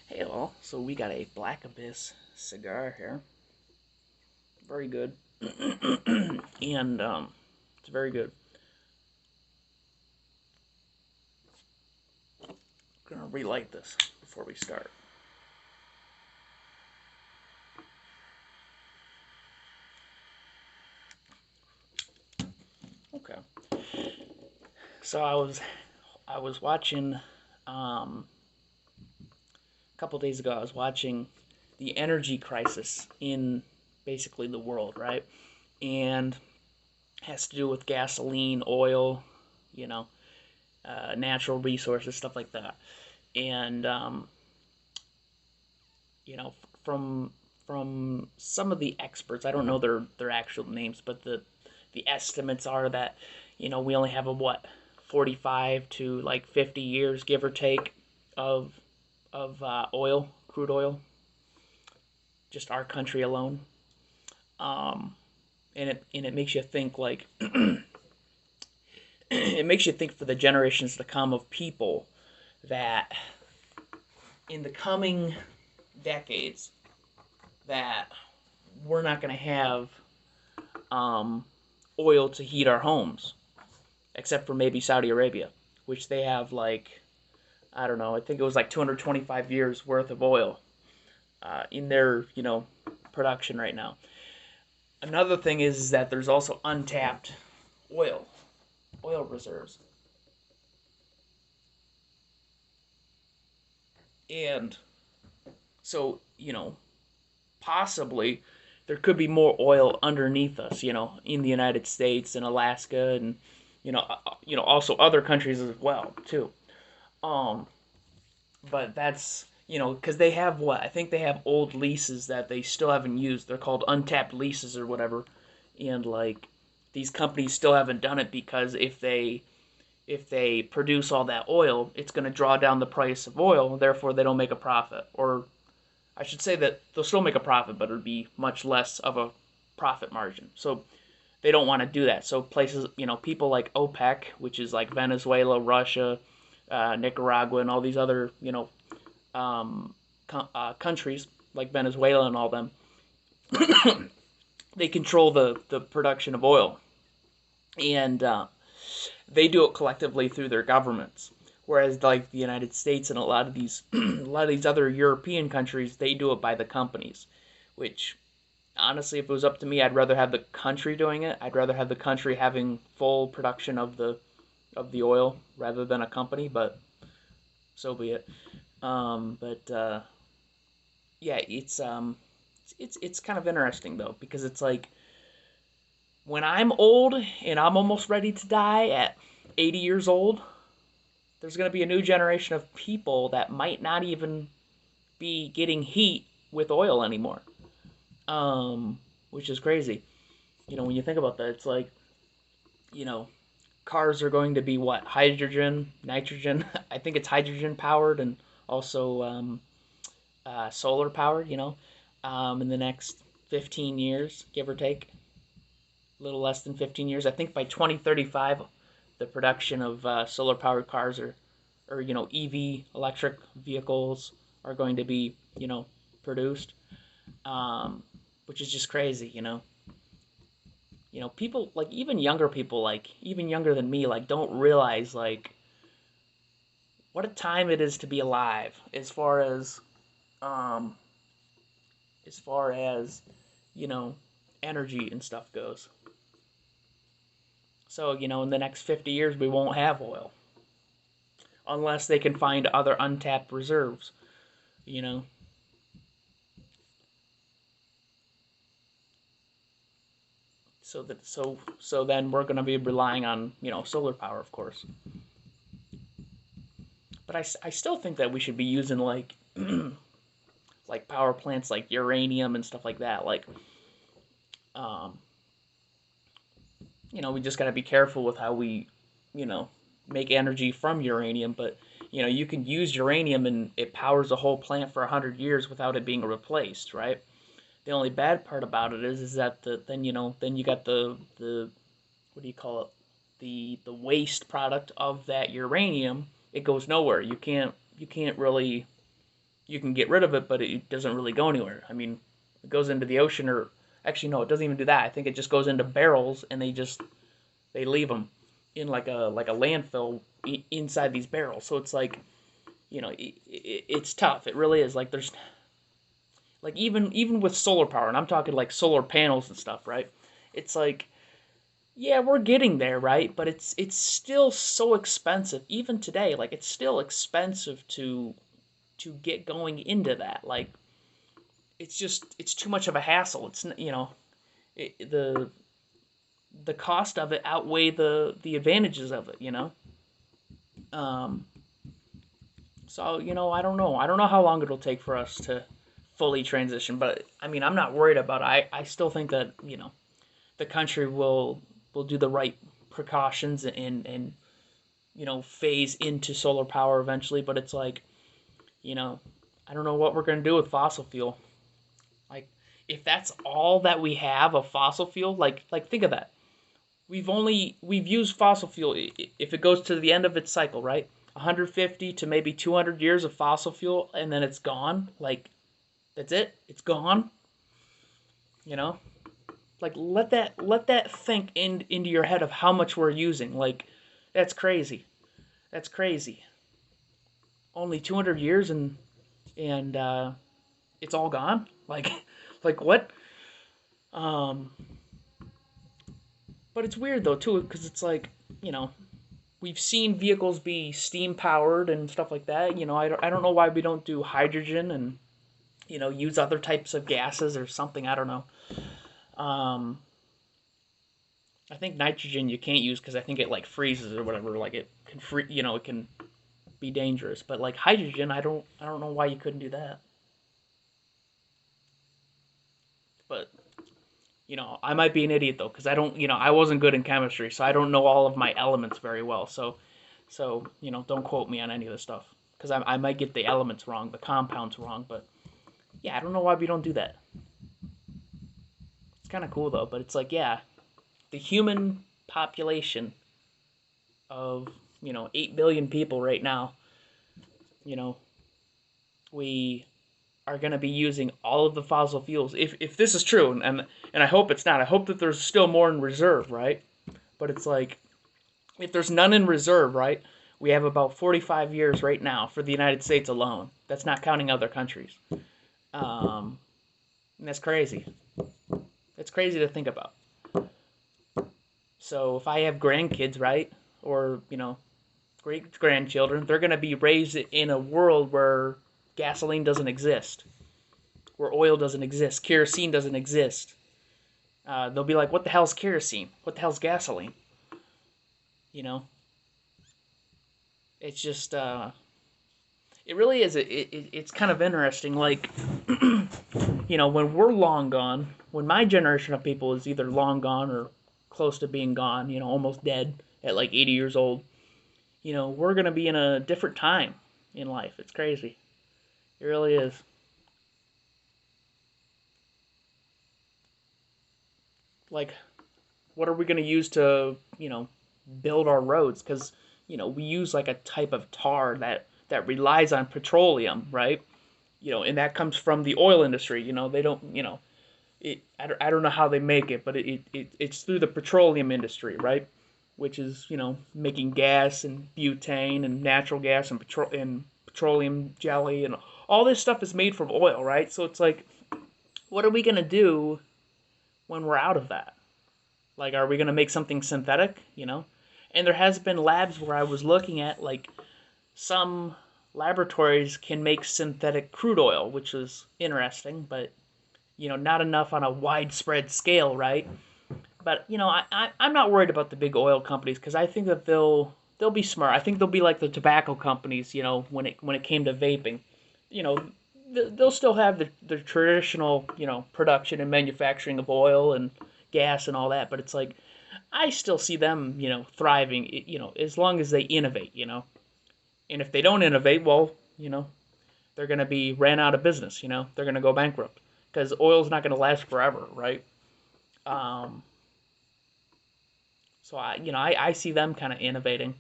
Hey all, so we got a Black Abyss cigar here. Very good. and it's very good. I'm gonna relight this before we start. Okay. So I was watching a couple days ago I was watching the energy crisis in basically the world, right? And it has to do with gasoline, oil, you know, natural resources, stuff like that. And you know, from some of the experts, I don't know their actual names, but the estimates are that we only have a 45 to like 50 years, give or take, of oil, crude oil, just our country alone. And it makes you think like it makes you think for the generations to come of people that in the coming decades that we're not going to have um, oil to heat our homes, except for maybe Saudi Arabia, which they have like, I don't know, I think it was like 225 years worth of oil in their production right now. Another thing is that there's also untapped oil oil reserves, and so possibly there could be more oil underneath us, in the United States and Alaska, and also other countries as well too. Um, but that's because they have what I think they have old leases that they still haven't used. They're called untapped leases or whatever, and like these companies still haven't done it because if they produce all that oil, it's going to draw down the price of oil. Therefore, they don't make a profit, or I should say that they'll still make a profit, but it'll be much less of a profit margin. So they don't want to do that. So places, people like OPEC, which is like Venezuela, Russia, Nicaragua, and all these other, countries like Venezuela and all them, they control the production of oil, and they do it collectively through their governments. Whereas like the United States and a lot of these a lot of these other European countries, they do it by the companies, which honestly, if it was up to me, I'd rather have the country doing it. I'd rather have the country having full production of the oil rather than a company, but so be it. But yeah, it's kind of interesting though, because it's like when I'm old and I'm almost ready to die at 80 years old, there's going to be a new generation of people that might not even be getting heat with oil anymore. Which is crazy. When you think about that, it's like, you know, cars are going to be what? Hydrogen, nitrogen. I think it's hydrogen powered and also solar powered, in the next 15 years, give or take. A little less than 15 years. I think by 2035, the production of solar powered cars or EV electric vehicles are going to be produced, which is just crazy. People like even younger people, like even younger than me, like don't realize like what a time it is to be alive um as far as you know energy and stuff goes. So in the next 50 years we won't have oil unless they can find other untapped reserves. You know, so then we're gonna be relying on solar power, of course. But I still think that we should be using like like power plants like uranium and stuff like that. Like um, we just got to be careful with how we you know make energy from uranium. But you can use uranium and it powers a whole plant for 100 years without it being replaced, right? The only bad part about it is that then you got the what do you call it, the waste product of that uranium. It goes nowhere. You can't really you can get rid of it, but it doesn't really go anywhere. I mean, it goes into the ocean, or actually no, it doesn't even do that. I think it just goes into barrels, and they leave them in like a landfill inside these barrels. So it's like, it's tough. It really is. Like there's like even with solar power, and I'm talking like solar panels and stuff, right? It's like, yeah, we're getting there, right? But it's still so expensive even today. Like it's still expensive to get going into that. Like it's too much of a hassle. It's the cost of it outweigh the advantages of it. Um, so I don't know. I don't know how long it'll take for us to fully transition, but I mean, I'm not worried about it. I still think that the country will do the right precautions and phase into solar power eventually. But it's like, you know, I don't know what we're gonna do with fossil fuel. Like, if that's all that we have of fossil fuel, like think of that. We've used fossil fuel, if it goes to the end of its cycle, right? 150 to maybe 200 years of fossil fuel, and then it's gone. Like, that's it. It's gone. You know, like let that think into your head of how much we're using. Like, that's crazy. That's crazy. Only 200 years and it's all gone. Like, like what? Um, but it's weird though too, because it's like, we've seen vehicles be steam powered and stuff like that. I don't know why we don't do hydrogen and use other types of gases or something. I don't know. Um, I think nitrogen you can't use because I think it like freezes or whatever. Like it can it can be dangerous. But like hydrogen, I don't know why you couldn't do that. But I might be an idiot though because I don't, I wasn't good in chemistry, so I don't know all of my elements very well. So don't quote me on any of this stuff because I might get the elements wrong, the compounds wrong. But yeah, I don't know why we don't do that. It's kind of cool though. But it's like, yeah, the human population of 8 billion people right now, you know, we are going to be using all of the fossil fuels. If this is true, and I hope it's not. I hope that there's still more in reserve, right? But it's like, if there's none in reserve, right? We have about 45 years right now for the United States alone. That's not counting other countries. And that's crazy. That's crazy to think about. So if I have grandkids, right, or great grandchildren, they're going to be raised in a world where gasoline doesn't exist, where oil doesn't exist, kerosene doesn't exist. They'll be like, what the hell's kerosene? What the hell's gasoline? You know, it's just, it really is, it's kind of interesting. Like, when we're long gone, when my generation of people is either long gone or close to being gone, almost dead at like 80 years old, we're going to be in a different time in life. It's crazy. It really is. Like, what are we going to use to, build our roads? Because, we use like a type of tar that relies on petroleum, right? And that comes from the oil industry. They don't, I don't know how they make it, but it's through the petroleum industry, right? Which is, making gas and butane and natural gas and petroleum jelly and all this stuff is made from oil, right? So it's like, what are we going to do when we're out of that? Like, are we going to make something synthetic, And there has been labs where I was looking at, like, some laboratories can make synthetic crude oil, which is interesting, but, not enough on a widespread scale, right? But, I'm not worried about the big oil companies because I think that they'll be smart. I think they'll be like the tobacco companies, when it came to vaping. You know, they'll still have the traditional, production and manufacturing of oil and gas and all that, but it's like I still see them, thriving, as long as they innovate. And if they don't innovate, well, they're going to be ran out of business, they're going to go bankrupt because oil's not going to last forever, right? Um, so I see them kind of innovating,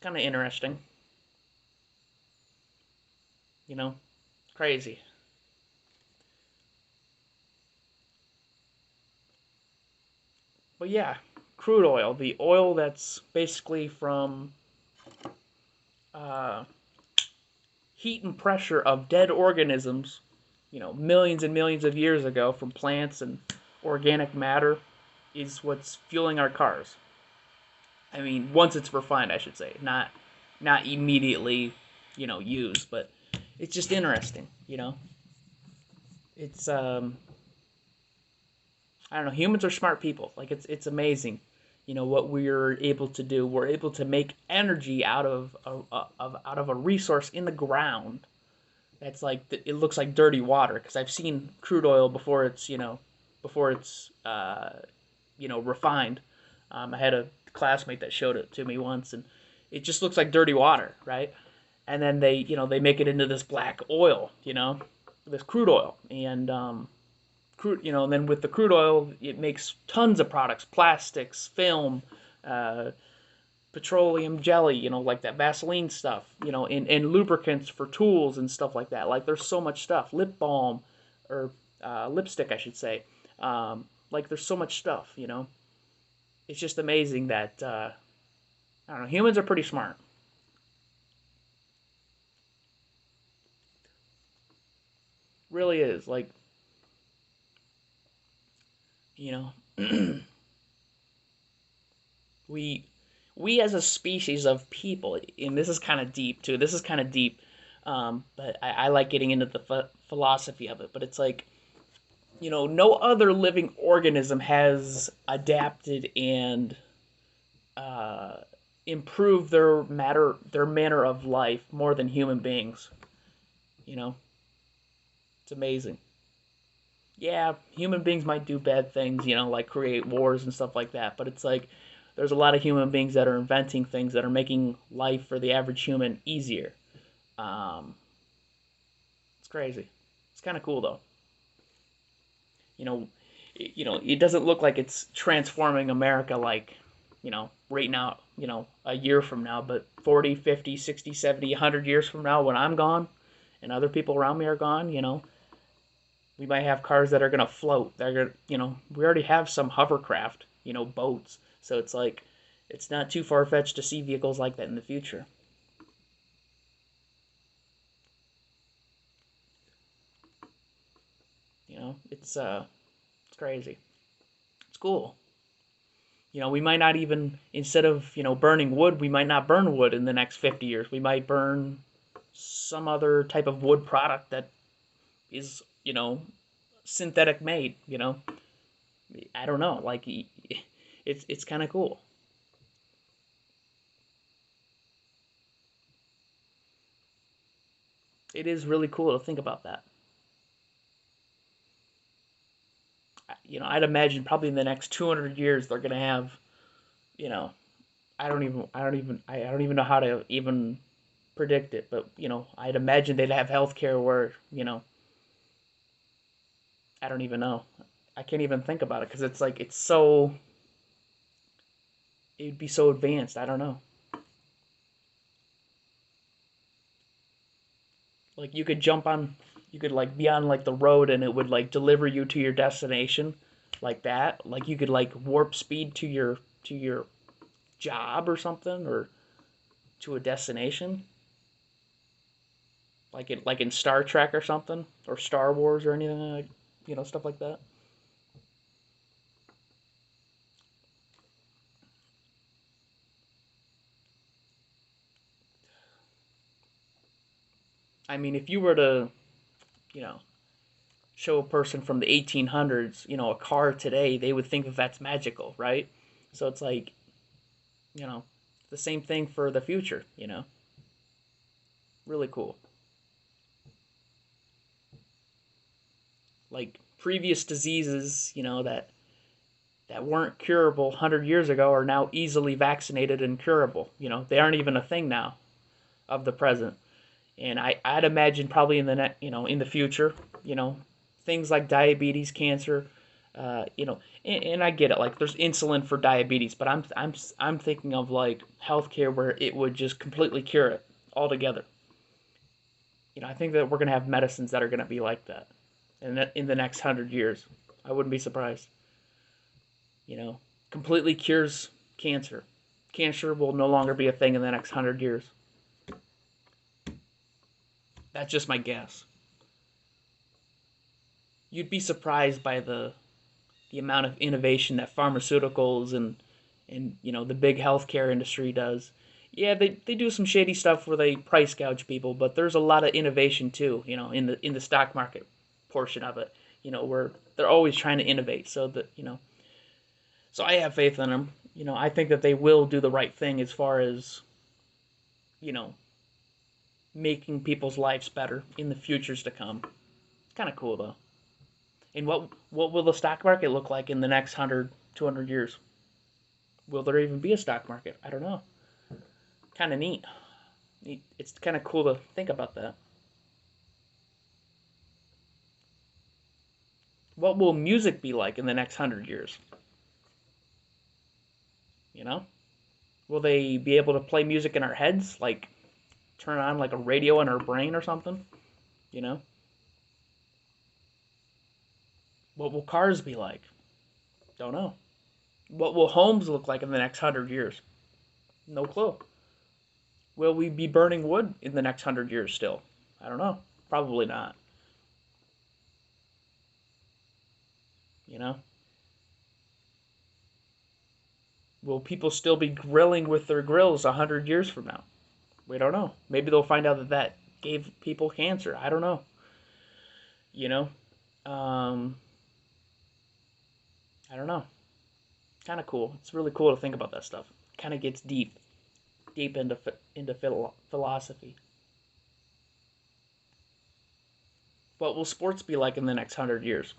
kind of interesting. You know, crazy. But yeah, crude oil, the oil that's basically from uh, heat and pressure of dead organisms, millions and millions of years ago from plants and organic matter, is what's fueling our cars. I mean, once it's refined, I should say, not immediately, used, but it's just interesting, It's I don't know, humans are smart people. Like it's amazing, what we're able to do. We're able to make energy out of a resource in the ground that's like it looks like dirty water because I've seen crude oil before it's refined. I had a classmate that showed it to me once, and it just looks like dirty water, right? And then they make it into this black oil, this crude oil, and and then with the crude oil, it makes tons of products, plastics, film, uh, petroleum jelly, like that Vaseline stuff, and lubricants for tools and stuff like that. Like there's so much stuff, lip balm or lipstick, I should say. Like there's so much stuff, It's just amazing that I don't know. Humans are pretty smart. Really is like you know we we as a species of people, and this is kind of deep too. This is kind of deep, but I like getting into the philosophy of it. But it's like no other living organism has adapted and uh, improved their manner of life more than human beings. You know, it's amazing. Yeah, human beings might do bad things, like create wars and stuff like that. But it's like there's a lot of human beings that are inventing things that are making life for the average human easier. Um, it's crazy. It's kind of cool though. You know, it doesn't look like it's transforming America like, right now, a year from now, but 40, 50, 60, 70, 100 years from now when I'm gone and other people around me are gone, we might have cars that are going to float. They're going to, we already have some hovercraft, boats. So it's like, it's not too far fetched to see vehicles like that in the future. It's crazy. It's cool. We might not even, instead of, burning wood, we might not burn wood in the next 50 years. We might burn some other type of wood product that is, synthetic made, I don't know. Like, it's kind of cool. It is really cool to think about that. I'd imagine probably in the next 200 years they're going to have, you know, I don't even know how to even predict it, but I'd imagine they'd have healthcare where I don't even know. I can't even think about it because it's like it'd be so advanced. I don't know. Like you could like be on like the road and it would like deliver you to your destination, like that. Like you could like warp speed to your job or something or to a destination, like in Star Trek or something or Star Wars or anything like stuff like that. I mean, if you were to you know show a person from the 1800s, a car today, they would think that that's magical, right? So it's like, you know, the same thing for the future, Really cool. Like previous diseases, that weren't curable 100 years ago are now easily vaccinated and curable. They aren't even a thing now of the present. And I'd imagine probably in the in the future, things like diabetes, cancer, and I get it. Like there's insulin for diabetes, but I'm thinking of like healthcare where it would just completely cure it altogether. I think that we're going to have medicines that are going to be like that in the next 100 years. I wouldn't be surprised. You know, completely cures cancer. Cancer will no longer be a thing in the next 100 years. That's just my guess. You'd be surprised by the amount of innovation that pharmaceuticals and the big healthcare industry does. Yeah, they do some shady stuff where they price gouge people, but there's a lot of innovation too, in the stock market portion of it, where they're always trying to innovate. So I have faith in them. I think that they will do the right thing as far as, you know, making people's lives better in the futures to come. Kind of cool though. And what will the stock market look like in the next 100, 200 years? Will there even be a stock market? I don't know. Kind of neat. It's kind of cool to think about that. What will music be like in the next 100 years? You know? Will they be able to play music in our heads? Like, turn on like a radio in our brain or something? You know? What will cars be like? Don't know. What will homes look like in the next 100 years? No clue. Will we be burning wood in the next 100 years still? I don't know. Probably not. You know? Will people still be grilling with their grills 100 years from now? We don't know. Maybe they'll find out that gave people cancer. I don't know. You know? Um, I don't know. Kind of cool. It's really cool to think about that stuff. Kind of gets deep into philosophy. What will sports be like in the next 100 years?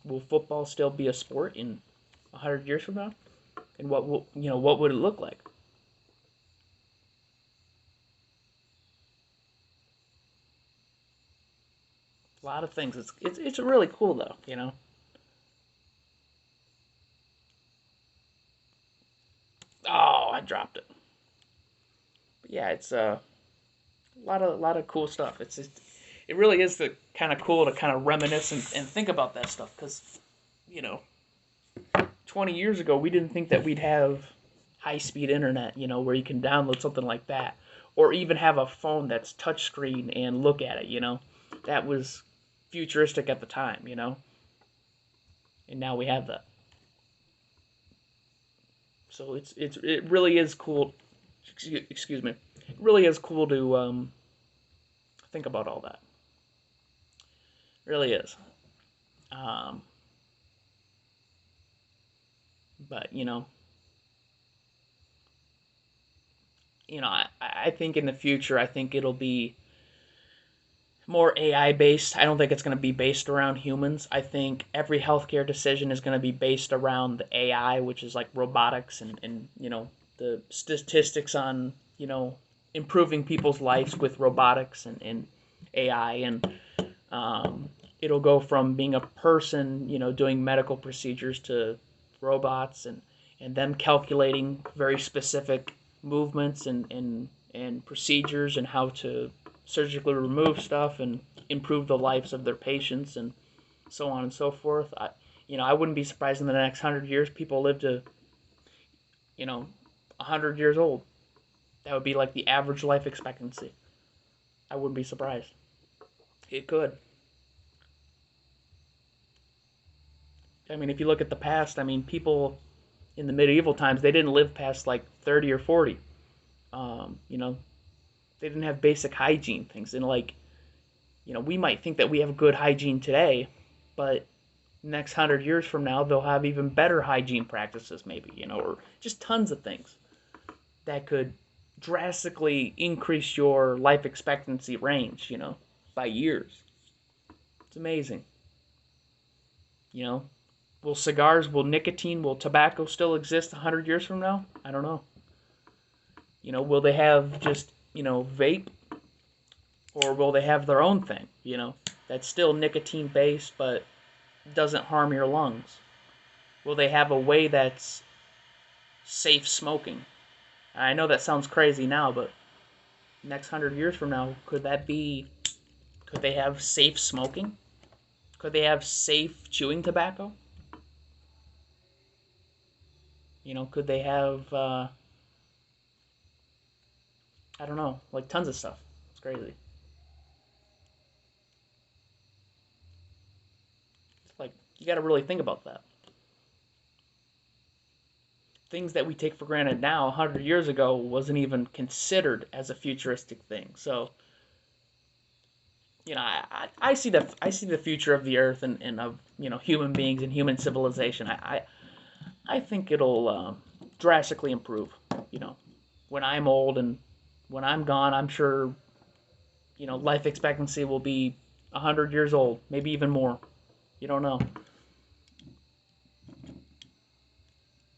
Will football still be a sport in 100 years from now? And what would it look like? A lot of things. It's really cool though. Oh, I dropped it. But yeah, it's a lot of cool stuff. It really is the kind of cool to kind of reminisce and think about that stuff because you know 20 years ago we didn't think that we'd have high speed internet, where you can download something like that, or even have a phone that's touchscreen and look at it. That was futuristic at the time. And now we have that. So it really is cool. Excuse me. It really is cool to think about all that. It really is. Um, but I think in the future, I think it'll be more AI based. I don't think it's going to be based around humans. I think every healthcare decision is going to be based around the AI, which is like robotics and the statistics on, improving people's lives with robotics and AI. And it'll go from being a person, doing medical procedures to robots and them calculating very specific movements and procedures and how to surgically remove stuff and improve the lives of their patients and so on and so forth. I wouldn't be surprised in the next 100 years people live to, 100 years old. That would be like the average life expectancy. I wouldn't be surprised. It could. I mean, if you look at the past, I mean, people in the medieval times, they didn't live past like 30 or 40. Um, you know, they didn't have basic hygiene things. And like, we might think that we have good hygiene today, but next 100 years from now, they'll have even better hygiene practices, maybe, or just tons of things that could drastically increase your life expectancy range, by years. It's amazing. You know, will nicotine, will tobacco still exist 100 years from now? I don't know. Will they have just, vape, or will they have their own thing, that's still nicotine based but doesn't harm your lungs? Will they have a way that's safe smoking? I know that sounds crazy now, but Next 100 years from now, could that be? Could they have safe smoking? Could they have safe chewing tobacco? Could they have? I don't know, like tons of stuff. It's crazy. It's like you got to really think about that. Things that we take for granted now, 100 years ago, wasn't even considered as a futuristic thing. So, I see the future of the Earth and of human beings and human civilization. I think it'll drastically improve. You know, when I'm old and when I'm gone, I'm sure life expectancy will be 100 years old, maybe even more. You don't know,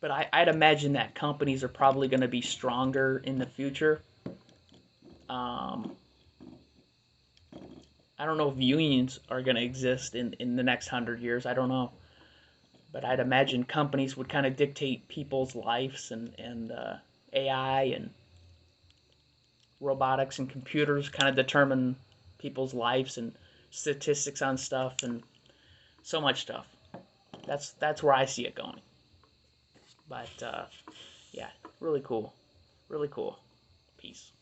but I'd imagine that companies are probably going to be stronger in the future. Um, I don't know if unions are going to exist in the next 100 years. I don't know, but I'd imagine companies would kind of dictate people's lives and AI and robotics and computers kind of determine people's lives and statistics on stuff and so much stuff. That's where I see it going. But yeah, really cool, really cool. Peace.